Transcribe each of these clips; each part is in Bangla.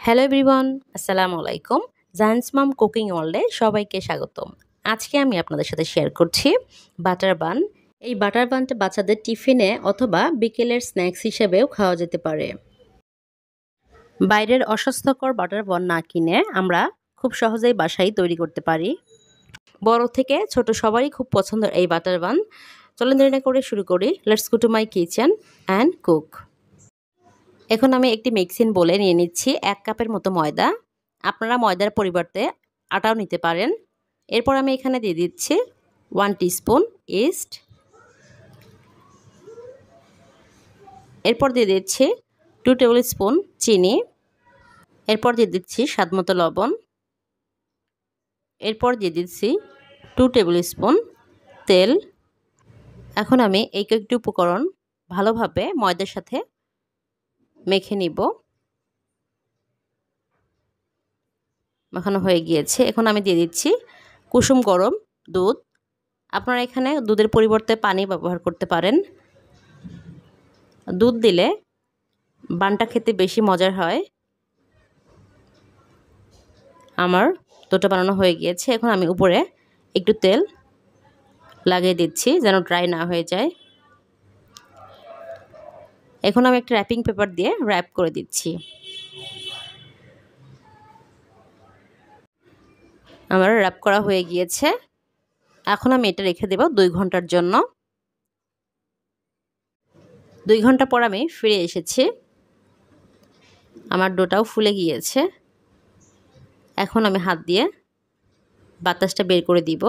হ্যালো এভরিওয়ান, আসসালামু আলাইকুম। জায়ান্টস মাম কুকিং ওয়ার্ল্ডে সবাইকে স্বাগতম। আজকে আমি আপনাদের সাথে শেয়ার করছি বাটার বান। এই বাটার বানটা বাচ্চাদের টিফিনে অথবা বিকেলের স্ন্যাক্স হিসেবেও খাওয়া যেতে পারে। বাইরের অস্বাস্থ্যকর বাটার বান না কিনে আমরা খুব সহজেই বাসায় তৈরি করতে পারি। বড় থেকে ছোট সবারই খুব পছন্দের এই বাটার বান। চলেন দেরি না করে শুরু করি। Let's go to my kitchen and cook. এখন আমি একটি মিক্সিং বোলে নিয়ে নিচ্ছি 1 কাপের মতো ময়দা। আপনারা ময়দার পরিবর্তে আটাও নিতে পারেন। এরপর আমি এখানে দিয়ে দিচ্ছি 1 টিস্পুন ইস্ট। এরপর দিয়ে দিচ্ছি 2 টেবিল স্পুন চিনি। এরপর দিয়ে দিচ্ছি স্বাদমতো লবণ। এরপর দিয়ে দিচ্ছি 2 টেবিল স্পুন তেল। এখন আমি এই কয়েকটি উপকরণ ভালোভাবে ময়দার সাথে মেখে নিব। মাখানো হয়ে গিয়েছে। এখন আমি দিয়ে দিচ্ছি কুসুম গরম দুধ। আপনারা এখানে দুধের পরিবর্তে পানি ব্যবহার করতে পারেন। দুধ দিলে বানটা খেতে বেশি মজার হয়। আমার দুধটা বানানো হয়ে গিয়েছে। এখন আমি উপরে একটু তেল লাগিয়ে দিচ্ছি যেন ড্রাই না হয়ে যায়। এখন আমি একটা র্যাপিং পেপার দিয়ে র্যাপ করে দিচ্ছি। আমার র্যাপ করা হয়ে গিয়েছে। এখন আমি এটা রেখে দেব 2 ঘন্টার জন্য। 2 ঘন্টা পর আমি ফিরে এসেছি। আমার ডোটাও ফুলে গিয়েছে। এখন আমি হাত দিয়ে বাতাসটা বের করে দিব।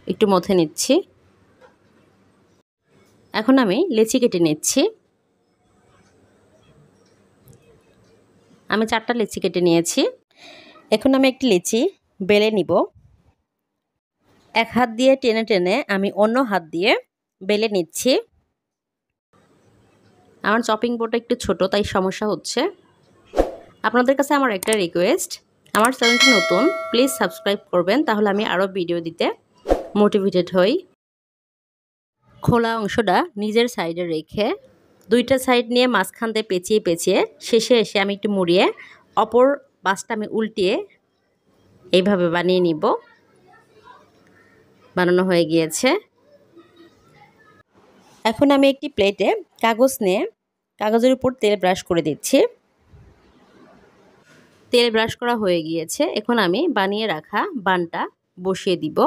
একটু মথে নিচ্ছি। এখন আমি লেচি কেটে নিচ্ছি। আমি 4টা লেচি কেটে নিয়েছি। এখন আমি একটি লেচি বেলে নিব। এক হাত দিয়ে টেনে টেনে আমি অন্য হাত দিয়ে বেলে নিচ্ছি। আমার চপিং বোর্ডটা একটু ছোট, তাই সমস্যা হচ্ছে। আপনাদের কাছে আমার একটা রিকোয়েস্ট, আমার চ্যানেলটি নতুন, প্লিজ সাবস্ক্রাইব করবেন, তাহলে আমি আরও ভিডিও দিতে মোটিভেটেড হই। খোলা অংশটা নিজের সাইডে রেখে 2টা সাইড নিয়ে মাঝখান দিয়ে পেঁচিয়ে পেঁচিয়ে শেষে এসে আমি একটু মুড়িয়ে অপর পাশটা আমি উল্টিয়ে এইভাবে বানিয়ে নিব। বানানো হয়ে গিয়েছে। এখন আমি একটি প্লেটে কাগজ নিয়ে কাগজের উপর তেল ব্রাশ করে দিচ্ছি। তেল ব্রাশ করা হয়ে গিয়েছে। এখন আমি বানিয়ে রাখা বানটা বসিয়ে দিব।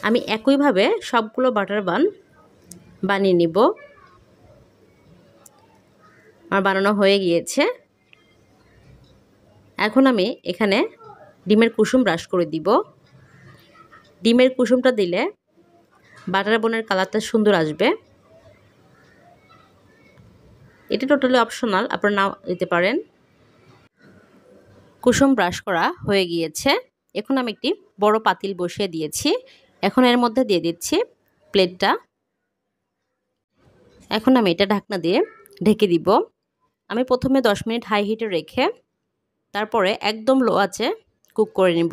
আমি একইভাবে সবগুলো বাটার বান বানিয়ে নিব। আমার বানানো হয়ে গিয়েছে। এখন আমি এখানে ডিমের কুসুম ব্রাশ করে দিব। ডিমের কুসুমটা দিলে বাটার বানের কালারটা সুন্দর আসবে। এটা টোটালি অপশনাল, আপনারা নাও দিতে পারেন। কুসুম ব্রাশ করা হয়ে গিয়েছে। এখন আমি একটি বড় পাতিল বসিয়ে দিয়েছি। এখন এর মধ্যে দিয়ে দিচ্ছি প্লেটটা। এখন আমি এটা ঢাকনা দিয়ে ঢেকে দিব। আমি প্রথমে 10 মিনিট হাই হিটে রেখে তারপরে একদম লো আঁচে কুক করে নিব।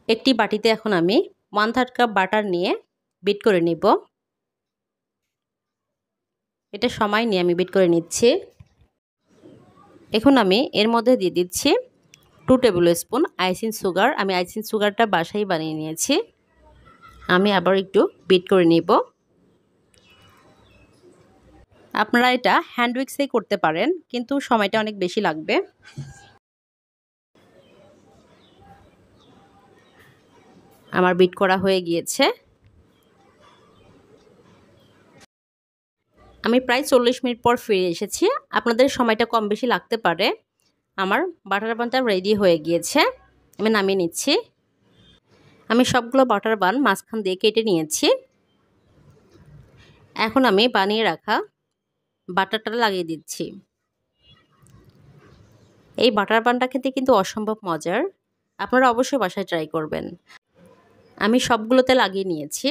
একটি বাটিতে এখন আমি 1/3 কাপ বাটার নিয়ে বিট করে নিব। এটা সময় নিয়ে আমি বিট করে নিচ্ছি। এখন আমি এর মধ্যে দিয়ে দিচ্ছি 2 টেবিল স্পুন আইসিং সুগার। আমি আইসিং সুগারটা বাসায় বানিয়ে নিয়েছি। আমি আবার একটু বিট করে নিব। আপনারা এটা হ্যান্ড উইক্সেই করতে পারেন, কিন্তু সময়টা অনেক বেশি লাগবে। আমার বিট করা হয়ে গিয়েছে। আমি প্রায় 40 মিনিট পর ফিরে এসেছি। আপনাদের সময়টা কম বেশি লাগতে পারে। আমার বাটার বানটা রেডি হয়ে গিয়েছে। আমি নামিয়ে নিচ্ছি। আমি সবগুলো বাটার বান মাঝখান দিয়ে কেটে নিয়েছি। এখন আমি বানিয়ে রাখা বাটারটা লাগিয়ে দিচ্ছি। এই বাটার বানটা খেতে কিন্তু অসম্ভব মজার। আপনারা অবশ্যই বাসায় ট্রাই করবেন। আমি সবগুলোতে লাগিয়ে নিয়েছি।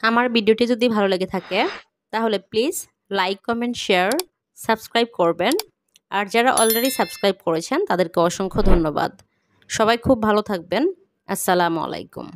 আমার ভিডিওটি যদি ভালো লেগে থাকে তাহলে please like, comment, share, subscribe করবেন। আর যারা অলরেডি সাবস্ক্রাইব করেছেন তাদেরকে অসংখ্য ধন্যবাদ। সবাই খুব ভালো থাকবেন। আসসালামু আলাইকুম।